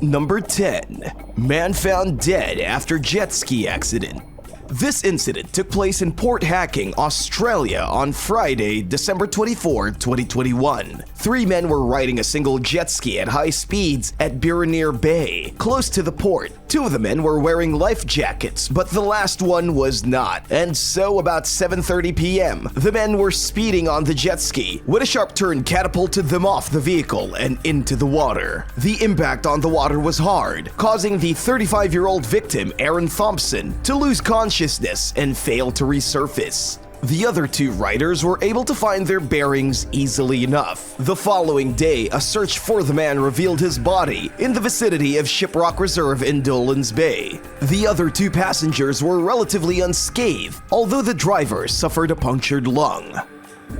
Number 10. Man found dead after jet ski accident. This incident took place in Port Hacking, Australia on Friday, December 24, 2021. 3 men were riding a single jet ski at high speeds at Burraneer Bay, close to the port. 2 of the men were wearing life jackets, but the last one was not. And so about 7:30 p.m., the men were speeding on the jet ski when a sharp turn catapulted them off the vehicle and into the water. The impact on the water was hard, causing the 35-year-old victim, Aaron Thompson, to lose consciousness and fail to resurface. The other 2 riders were able to find their bearings easily enough. The following day, a search for the man revealed his body in the vicinity of Shiprock Reserve in Dolans Bay. The other 2 passengers were relatively unscathed, although the driver suffered a punctured lung.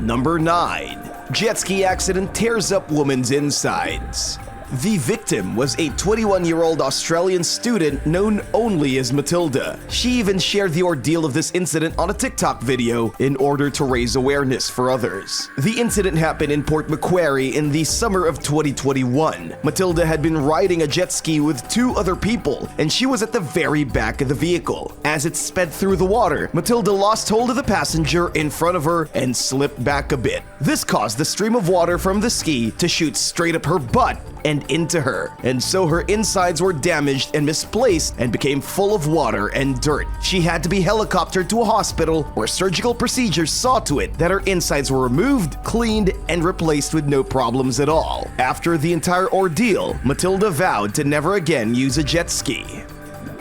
Number 9. Jet ski accident tears up woman's insides. The victim was a 21-year-old Australian student known only as Matilda. She even shared the ordeal of this incident on a TikTok video in order to raise awareness for others. The incident happened in Port Macquarie in the summer of 2021. Matilda had been riding a jet ski with 2 other people, and she was at the very back of the vehicle. As it sped through the water, Matilda lost hold of the passenger in front of her and slipped back a bit. This caused the stream of water from the ski to shoot straight up her butt and into her, and so her insides were damaged and misplaced and became full of water and dirt. She had to be helicoptered to a hospital where surgical procedures saw to it that her insides were removed, cleaned, and replaced with no problems at all. After the entire ordeal, Matilda vowed to never again use a jet ski.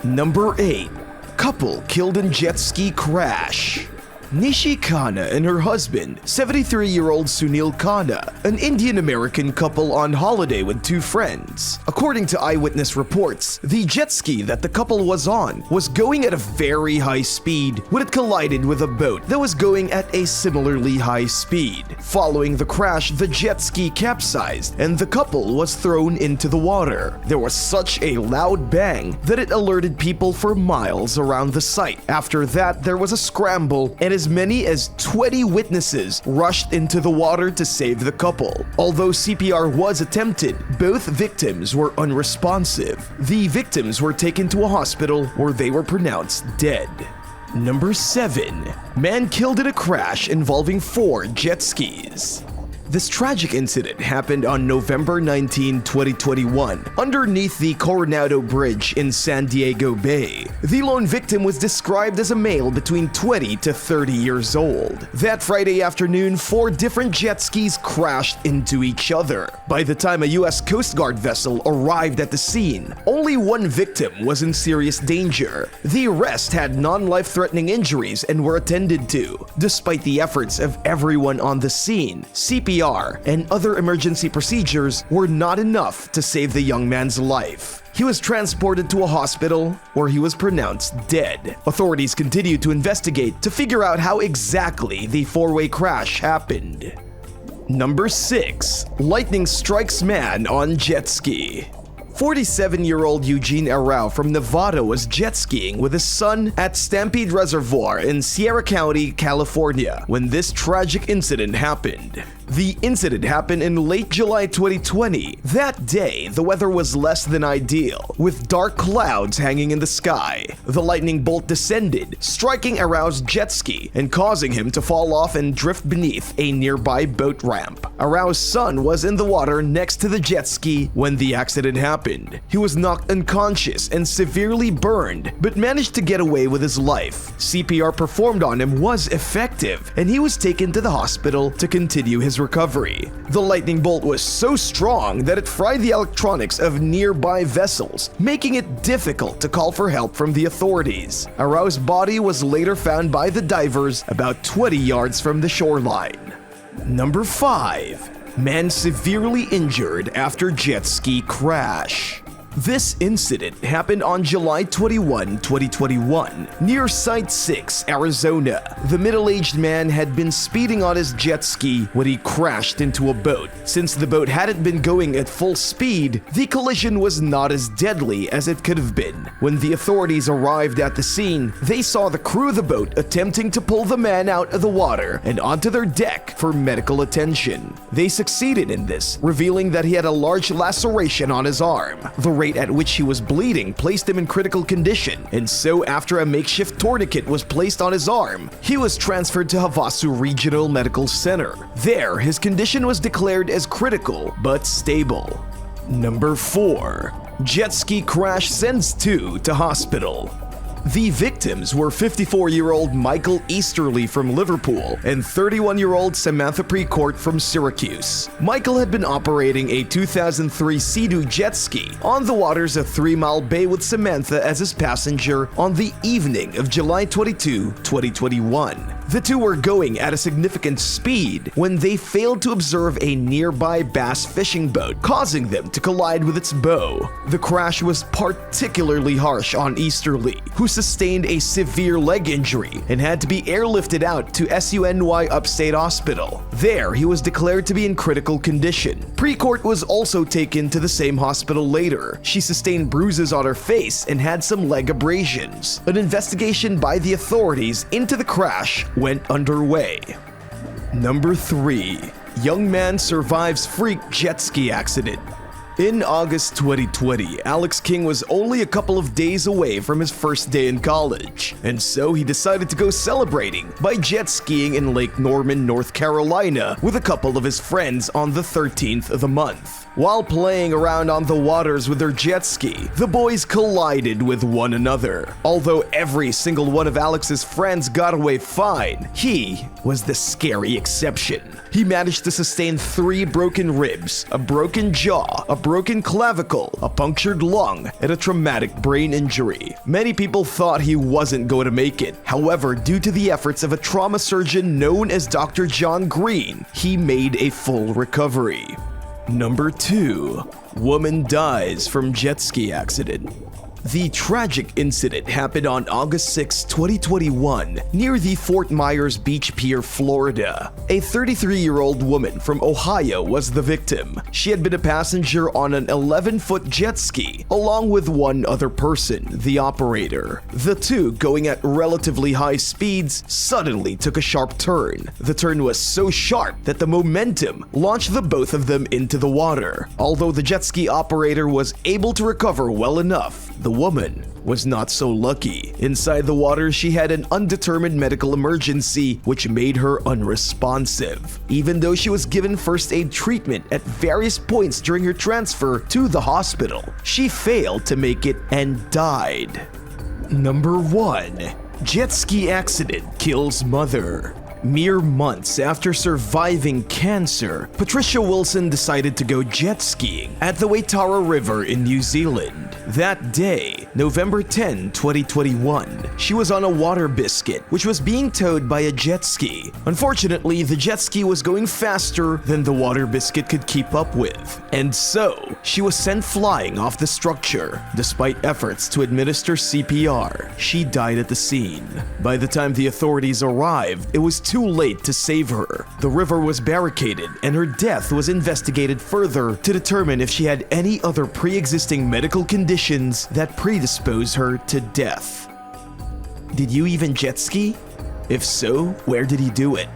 Number 8. Couple killed in jet ski crash. Nishi Khanna and her husband, 73-year-old Sunil Khanna, an Indian-American couple on holiday with 2 friends. According to eyewitness reports, the jet ski that the couple was on was going at a very high speed when it collided with a boat that was going at a similarly high speed. Following the crash, the jet ski capsized and the couple was thrown into the water. There was such a loud bang that it alerted people for miles around the site. After that, there was a scramble and as many as 20 witnesses rushed into the water to save the couple. Although CPR was attempted, both victims were unresponsive. The victims were taken to a hospital where they were pronounced dead. Number 7. Man killed in a crash involving 4 jet skis. This tragic incident happened on November 19, 2021, underneath the Coronado Bridge in San Diego Bay. The lone victim was described as a male between 20 to 30 years old. That Friday afternoon, 4 different jet skis crashed into each other. By the time a U.S. Coast Guard vessel arrived at the scene, only 1 victim was in serious danger. The rest had non-life-threatening injuries and were attended to. Despite the efforts of everyone on the scene, CPR and other emergency procedures were not enough to save the young man's life. He was transported to a hospital where he was pronounced dead. Authorities continued to investigate to figure out how exactly the 4-way crash happened. Number 6. Lightning strikes man on jet ski. 47-year-old Eugene Arau from Nevada was jet skiing with his son at Stampede Reservoir in Sierra County, California, when this tragic incident happened. The incident happened in late July 2020. That day, the weather was less than ideal, with dark clouds hanging in the sky. The lightning bolt descended, striking Arau's jet ski and causing him to fall off and drift beneath a nearby boat ramp. Arau's son was in the water next to the jet ski when the accident happened. He was knocked unconscious and severely burned, but managed to get away with his life. CPR performed on him was effective, and he was taken to the hospital to continue his recovery. The lightning bolt was so strong that it fried the electronics of nearby vessels, making it difficult to call for help from the authorities. Arau's body was later found by the divers about 20 yards from the shoreline. Number 5. Man severely injured after jet ski crash. This incident happened on July 21, 2021, near Site 6, Arizona. The middle-aged man had been speeding on his jet ski when he crashed into a boat. Since the boat hadn't been going at full speed, the collision was not as deadly as it could have been. When the authorities arrived at the scene, they saw the crew of the boat attempting to pull the man out of the water and onto their deck for medical attention. They succeeded in this, revealing that he had a large laceration on his arm. The rate at which he was bleeding placed him in critical condition, and so after a makeshift tourniquet was placed on his arm, he was transferred to Havasu Regional Medical Center. There, his condition was declared as critical but stable. Number 4. Jet ski crash sends 2 to hospital. The victims were 54-year-old Michael Easterly from Liverpool and 31-year-old Samantha Precourt from Syracuse. Michael had been operating a 2003 Sea-Doo jet ski on the waters of 3 Mile Bay with Samantha as his passenger on the evening of July 22, 2021. The two were going at a significant speed when they failed to observe a nearby bass fishing boat, causing them to collide with its bow. The crash was particularly harsh on Easterly, who sustained a severe leg injury and had to be airlifted out to SUNY Upstate Hospital. There, he was declared to be in critical condition. Precourt was also taken to the same hospital later. She sustained bruises on her face and had some leg abrasions. An investigation by the authorities into the crash went underway. Number 3. Young man survives freak jet ski accident. In August 2020, Alex King was only a couple of days away from his first day in college, and so he decided to go celebrating by jet skiing in Lake Norman, North Carolina with a couple of his friends on the 13th of the month. While playing around on the waters with their jet ski, the boys collided with one another. Although every single one of Alex's friends got away fine, he was the scary exception. He managed to sustain 3 broken ribs, a broken jaw, a broken clavicle, a punctured lung, and a traumatic brain injury. Many people thought he wasn't going to make it. However, due to the efforts of a trauma surgeon known as Dr. John Green, he made a full recovery. Number 2. Woman dies from jet ski accident. The tragic incident happened on August 6, 2021, near the Fort Myers Beach Pier, Florida. A 33-year-old woman from Ohio was the victim. She had been a passenger on an 11-foot jet ski, along with one other person, the operator. The two, going at relatively high speeds, suddenly took a sharp turn. The turn was so sharp that the momentum launched the both of them into the water. Although the jet ski operator was able to recover well enough, the woman was not so lucky. Inside the water, she had an undetermined medical emergency which made her unresponsive. Even though she was given first aid treatment at various points during her transfer to the hospital, she failed to make it and died. Number 1. Jet ski accident kills mother. Mere months after surviving cancer, Patricia Wilson decided to go jet skiing at the Waitara River in New Zealand. That day, November 10, 2021, she was on a water biscuit, which was being towed by a jet ski. Unfortunately, the jet ski was going faster than the water biscuit could keep up with, and so she was sent flying off the structure. Despite efforts to administer CPR, she died at the scene. By the time the authorities arrived, it was too late to save her. The river was barricaded, and her death was investigated further to determine if she had any other pre-existing medical conditions that predisposed her to death. Did you even jet ski? If so, where did he do it?